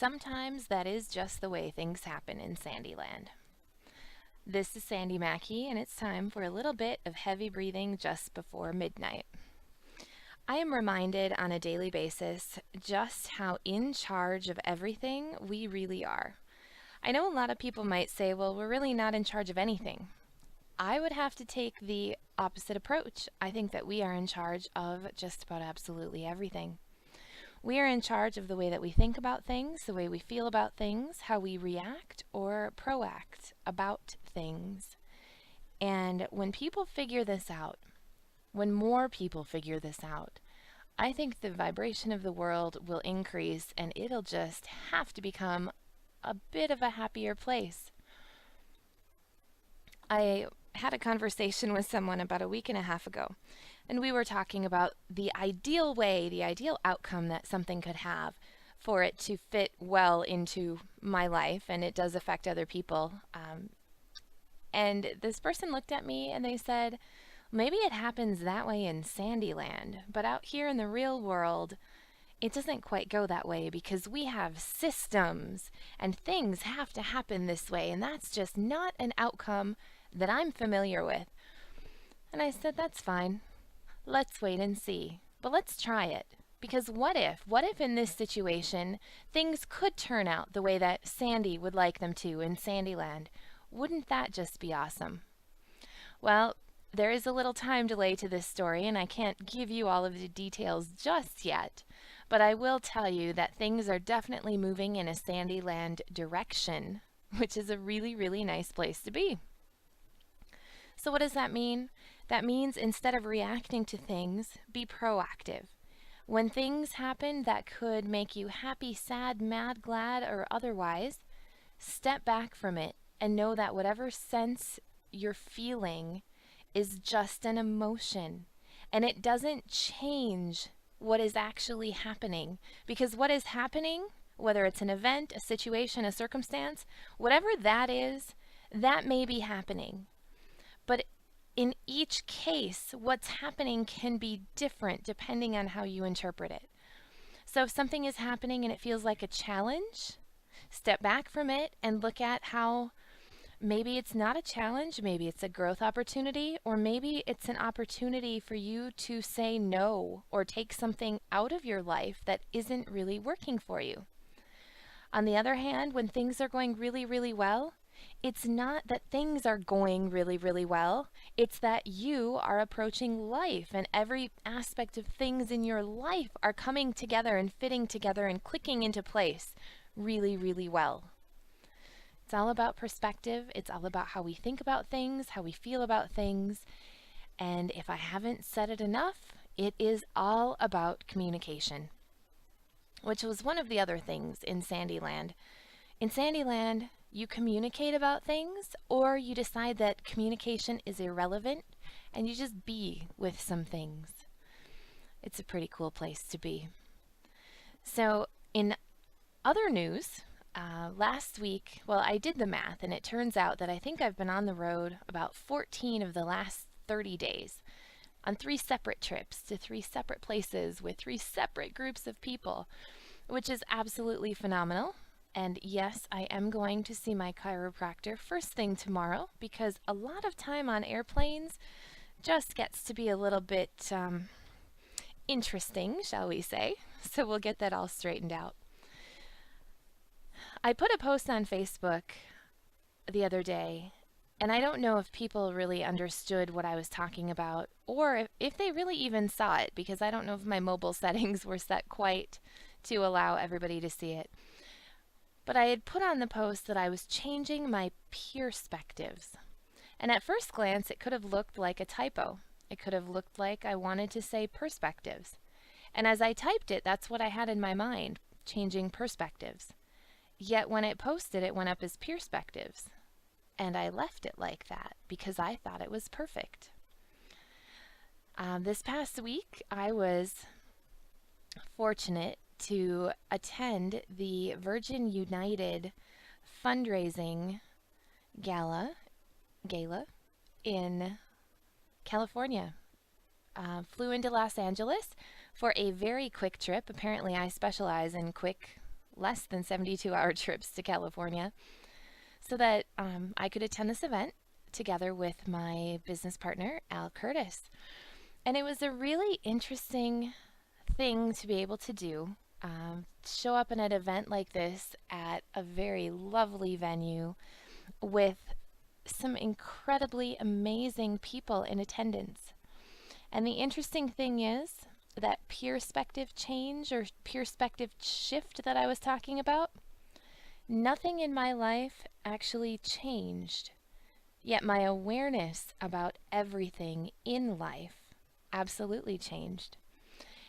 Sometimes that is just the way things happen in Sandyland. This is Sandy Mackey, and it's time for a little bit of heavy breathing just before midnight. I am reminded on a daily basis just how in charge of everything we really are. I know a lot of people might say, well, we're really not in charge of anything. I would have to take the opposite approach. I think that we are in charge of just about absolutely everything. We are in charge of the way that we think about things, the way we feel about things, how we react or proact about things. And when people figure this out, when more people figure this out, I think the vibration of the world will increase and it'll just have to become a bit of a happier place. I had a conversation with someone about a week and a half ago, and we were talking about the ideal way, the ideal outcome that something could have for it to fit well into my life, and it does affect other people. And this person looked at me and they said, maybe it happens that way in Sandyland, but out here in the real world, it doesn't quite go that way because we have systems and things have to happen this way, and that's just not an outcome that I'm familiar with. And I said, that's fine. Let's wait and see. But let's try it. Because what if in this situation things could turn out the way that Sandy would like them to in Sandyland? Wouldn't that just be awesome? Well, there is a little time delay to this story, and I can't give you all of the details just yet, but I will tell you that things are definitely moving in a Sandyland direction, which is a really, really nice place to be. So what does that mean? That means instead of reacting to things, be proactive. When things happen that could make you happy, sad, mad, glad, or otherwise, step back from it and know that whatever sense you're feeling is just an emotion, and it doesn't change what is actually happening. Because what is happening, whether it's an event, a situation, a circumstance, whatever that is, that may be happening. But in each case, what's happening can be different depending on how you interpret it. So if something is happening and it feels like a challenge, step back from it and look at how maybe it's not a challenge, maybe it's a growth opportunity, or maybe it's an opportunity for you to say no or take something out of your life that isn't really working for you. On the other hand, when things are going really, really well, it's not that things are going really, really well. It's that you are approaching life and every aspect of things in your life are coming together and fitting together and clicking into place really, really well. It's all about perspective. It's all about how we think about things, how we feel about things. And if I haven't said it enough, it is all about communication, which was one of the other things in Sandyland. In Sandyland, you communicate about things, or you decide that communication is irrelevant and you just be with some things. It's a pretty cool place to be. So in other news, last week, well, I did the math, and it turns out that I think I've been on the road about 14 of the last 30 days on 3 separate trips to 3 separate places with 3 separate groups of people, which is absolutely phenomenal. And yes, I am going to see my chiropractor first thing tomorrow because a lot of time on airplanes just gets to be a little bit interesting, shall we say. So we'll get that all straightened out. I put a post on Facebook the other day, and I don't know if people really understood what I was talking about or if they really even saw it, because I don't know if my mobile settings were set quite to allow everybody to see it. But I had put on the post that I was changing my perspectives. And at first glance, it could have looked like a typo. It could have looked like I wanted to say perspectives. And as I typed it, that's what I had in my mind, changing perspectives. Yet when it posted, it went up as perspectives. And I left it like that because I thought it was perfect. This past week, I was fortunate to attend the Virgin United fundraising gala in California. Flew into Los Angeles for a very quick trip. Apparently I specialize in quick less than 72-hour trips to California so that I could attend this event together with my business partner, Al Curtis. And it was a really interesting thing to be able to do. Show up in an event like this at a very lovely venue with some incredibly amazing people in attendance. And the interesting thing is that perspective change or perspective shift that I was talking about, nothing in my life actually changed. Yet my awareness about everything in life absolutely changed.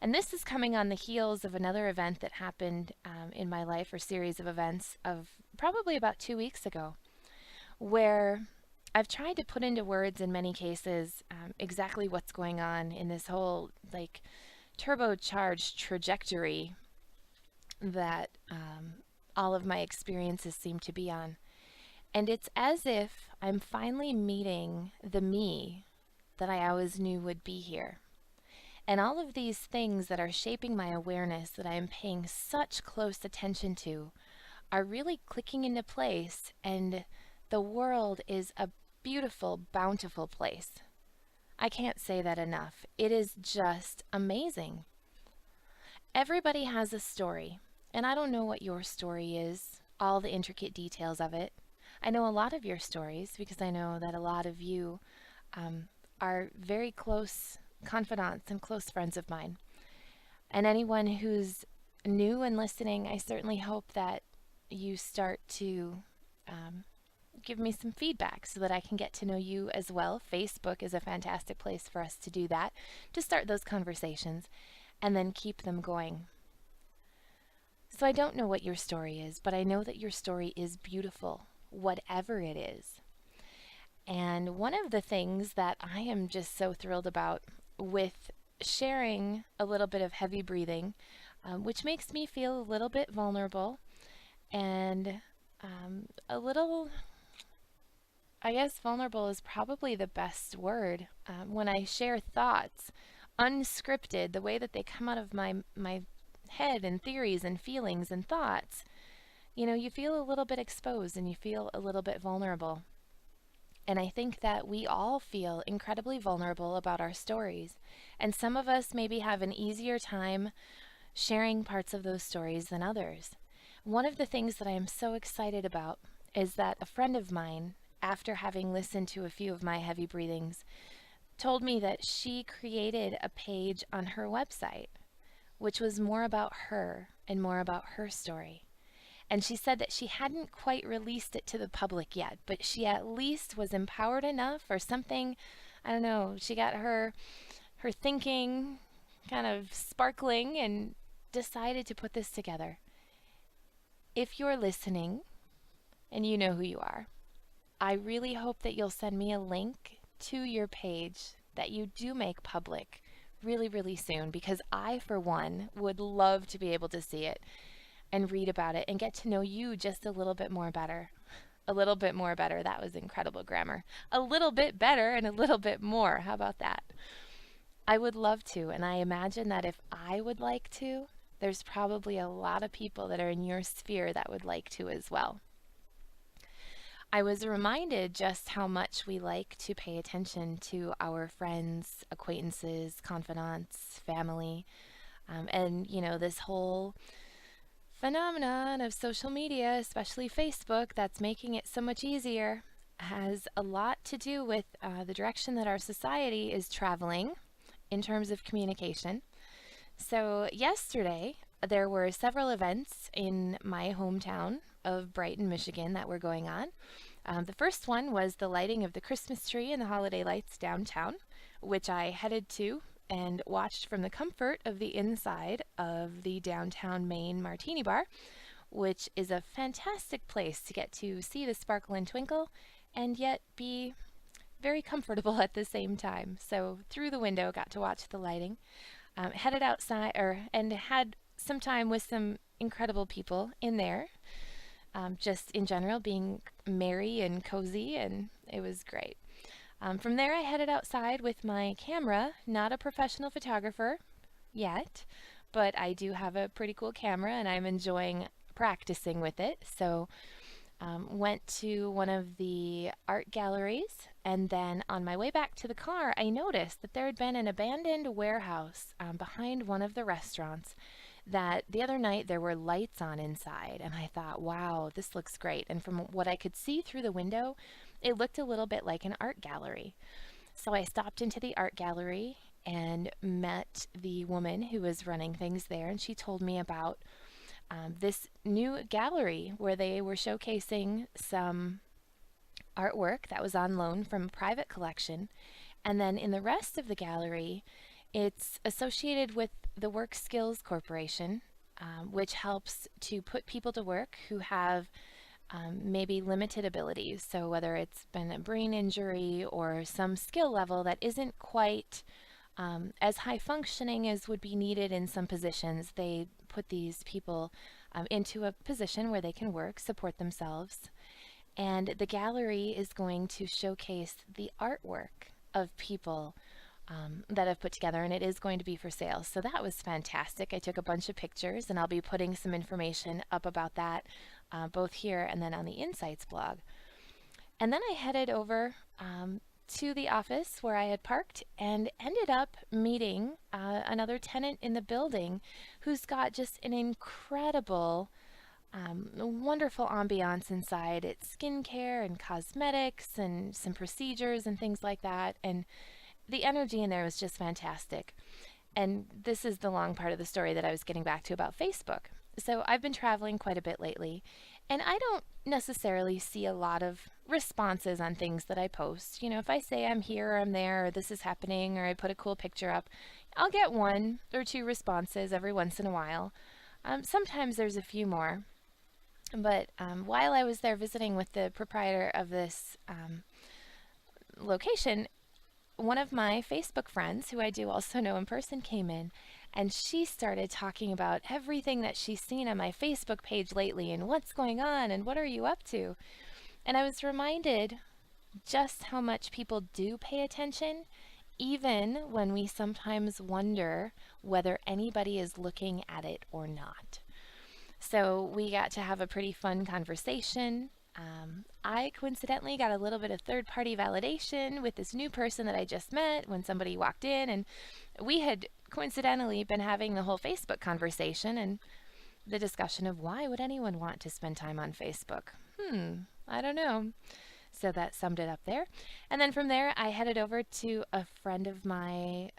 And this is coming on the heels of another event that happened in my life, or series of events of probably about 2 weeks ago, where I've tried to put into words in many cases exactly what's going on in this whole like turbocharged trajectory that all of my experiences seem to be on. And it's as if I'm finally meeting the me that I always knew would be here. And all of these things that are shaping my awareness that I am paying such close attention to are really clicking into place, and the world is a beautiful, bountiful place. I can't say that enough. It is just amazing. Everybody has a story, and I don't know what your story is, all the intricate details of it. I know a lot of your stories because I know that a lot of you are very close confidants and close friends of mine. And anyone who's new and listening, I certainly hope that you start to give me some feedback so that I can get to know you as well. Facebook is a fantastic place for us to do that, to start those conversations and then keep them going. So I don't know what your story is, but I know that your story is beautiful, whatever it is. And one of the things that I am just so thrilled about with sharing a little bit of heavy breathing, which makes me feel a little bit vulnerable and a little, I guess vulnerable is probably the best word. When I share thoughts, unscripted, the way that they come out of my head and theories and feelings and thoughts, you feel a little bit exposed and you feel a little bit vulnerable. And I think that we all feel incredibly vulnerable about our stories. And some of us maybe have an easier time sharing parts of those stories than others. One of the things that I am so excited about is that a friend of mine, after having listened to a few of my heavy breathings, told me that she created a page on her website, which was more about her and more about her story. And she said that she hadn't quite released it to the public yet, but she at least was empowered enough or something. I don't know. She got her thinking kind of sparkling and decided to put this together. If you're listening and you know who you are, I really hope that you'll send me a link to your page that you do make public really, really soon, because I, for one, would love to be able to see it and read about it and get to know you just a little bit more better. A little bit more better. That was incredible grammar. A little bit better and a little bit more. How about that? I would love to, and I imagine that if I would like to, there's probably a lot of people that are in your sphere that would like to as well. I was reminded just how much we like to pay attention to our friends, acquaintances, confidants, family, and this whole phenomenon of social media, especially Facebook, that's making it so much easier, has a lot to do with the direction that our society is traveling in terms of communication. So yesterday, there were several events in my hometown of Brighton, Michigan that were going on. The first one was the lighting of the Christmas tree and the holiday lights downtown, which I headed to and watched from the comfort of the inside of the downtown Maine Martini Bar, which is a fantastic place to get to see the sparkle and twinkle and yet be very comfortable at the same time. So through the window, got to watch the lighting. Headed outside and had some time with some incredible people in there, just in general being merry and cozy, and it was great. From there, I headed outside with my camera, not a professional photographer yet, but I do have a pretty cool camera, and I'm enjoying practicing with it. So went to one of the art galleries, and then on my way back to the car, I noticed that there had been an abandoned warehouse behind one of the restaurants that the other night there were lights on inside, and I thought, wow, this looks great. And from what I could see through the window, it looked a little bit like an art gallery. So I stopped into the art gallery and met the woman who was running things there, and she told me about this new gallery where they were showcasing some artwork that was on loan from a private collection. And then in the rest of the gallery, it's associated with the Work Skills Corporation, which helps to put people to work who have maybe limited abilities. So whether it's been a brain injury or some skill level that isn't quite as high functioning as would be needed in some positions, they put these people into a position where they can work, support themselves. And the gallery is going to showcase the artwork of people that I've put together, and it is going to be for sale. So that was fantastic. I took a bunch of pictures, and I'll be putting some information up about that both here and then on the Insights blog. And then I headed over to the office where I had parked and ended up meeting another tenant in the building who's got just an incredible, wonderful ambiance inside. It's skincare and cosmetics and some procedures and things like that. And the energy in there was just fantastic. And this is the long part of the story that I was getting back to about Facebook. So I've been traveling quite a bit lately, and I don't necessarily see a lot of responses on things that I post. You know, if I say I'm here or I'm there or this is happening or I put a cool picture up, I'll get one or two responses every once in a while. Sometimes there's a few more. But while I was there visiting with the proprietor of this location, one of my Facebook friends, who I do also know in person, came in, and she started talking about everything that she's seen on my Facebook page lately and what's going on and what are you up to. And I was reminded just how much people do pay attention, even when we sometimes wonder whether anybody is looking at it or not. So we got to have a pretty fun conversation. I coincidentally got a little bit of third-party validation with this new person that I just met when somebody walked in, and we had coincidentally been having the whole Facebook conversation and the discussion of why would anyone want to spend time on Facebook? I don't know. So that summed it up there. And then from there, I headed over to a friend of mine,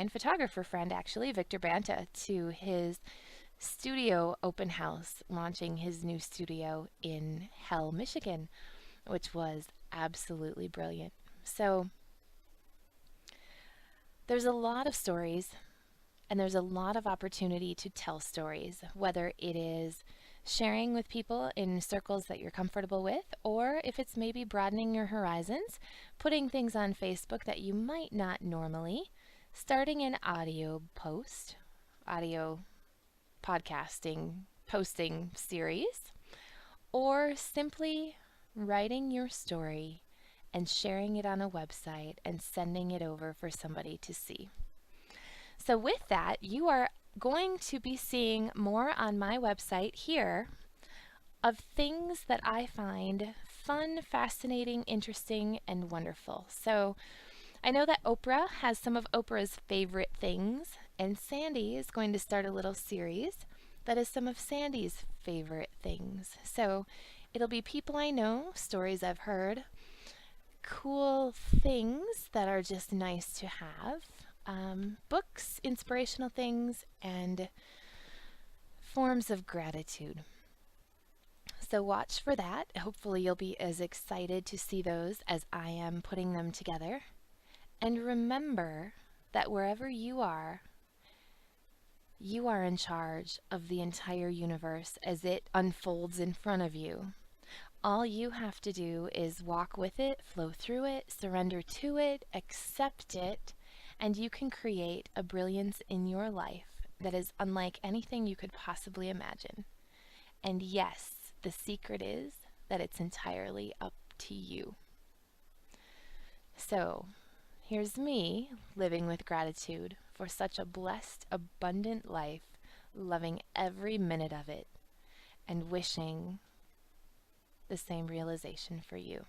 photographer friend actually, Victor Banta, to his studio open house, launching his new studio in Hell, Michigan, which was absolutely brilliant. So there's a lot of stories, and there's a lot of opportunity to tell stories, whether it is sharing with people in circles that you're comfortable with, or if it's maybe broadening your horizons, putting things on Facebook that you might not normally, starting an audio podcasting, posting series, or simply writing your story and sharing it on a website and sending it over for somebody to see. So with that, you are going to be seeing more on my website here of things that I find fun, fascinating, interesting, and wonderful. So I know that Oprah has some of Oprah's favorite things, and Sandi is going to start a little series that is some of Sandi's favorite things. So it'll be people I know, stories I've heard, cool things that are just nice to have, books, inspirational things, and forms of gratitude. So watch for that. Hopefully you'll be as excited to see those as I am putting them together. And remember that wherever you are in charge of the entire universe as it unfolds in front of you. All you have to do is walk with it, flow through it, surrender to it, accept it, and you can create a brilliance in your life that is unlike anything you could possibly imagine. And yes, the secret is that it's entirely up to you. So, here's me living with gratitude for such a blessed, abundant life, loving every minute of it, and wishing the same realization for you.